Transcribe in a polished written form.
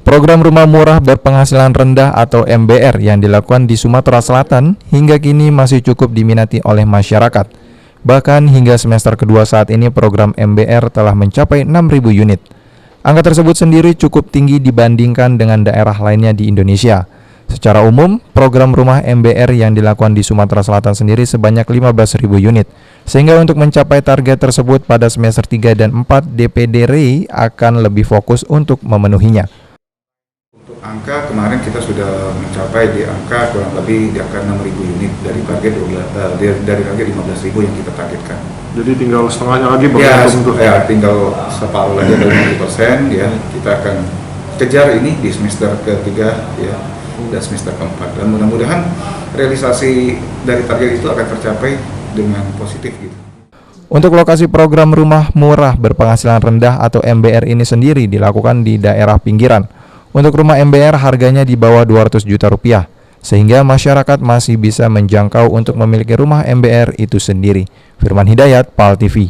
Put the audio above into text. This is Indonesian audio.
Program Rumah Murah Berpenghasilan Rendah atau MBR yang dilakukan di Sumatera Selatan hingga kini masih cukup diminati oleh masyarakat. Bahkan hingga semester kedua saat ini program MBR telah mencapai 6.000 unit. Angka tersebut sendiri cukup tinggi dibandingkan dengan daerah lainnya di Indonesia. Secara umum, program rumah MBR yang dilakukan di Sumatera Selatan sendiri sebanyak 15.000 unit. Sehingga untuk mencapai target tersebut pada semester 3 dan 4, DPD RI akan lebih fokus untuk memenuhinya. Untuk angka kemarin kita sudah mencapai di angka kurang lebih di angka 6.000 unit dari target 15.000 yang kita targetkan. Jadi tinggal setengahnya lagi tinggal separuh lagi dari 50% ya. Kita akan kejar ini di semester ketiga ya dan semester keempat, dan mudah-mudahan realisasi dari target itu akan tercapai dengan positif gitu. Untuk lokasi program Rumah Murah Berpenghasilan Rendah atau MBR ini sendiri dilakukan di daerah pinggiran. Untuk rumah MBR harganya di bawah 200 juta rupiah, sehingga masyarakat masih bisa menjangkau untuk memiliki rumah MBR itu sendiri. Firman Hidayat, PAL TV.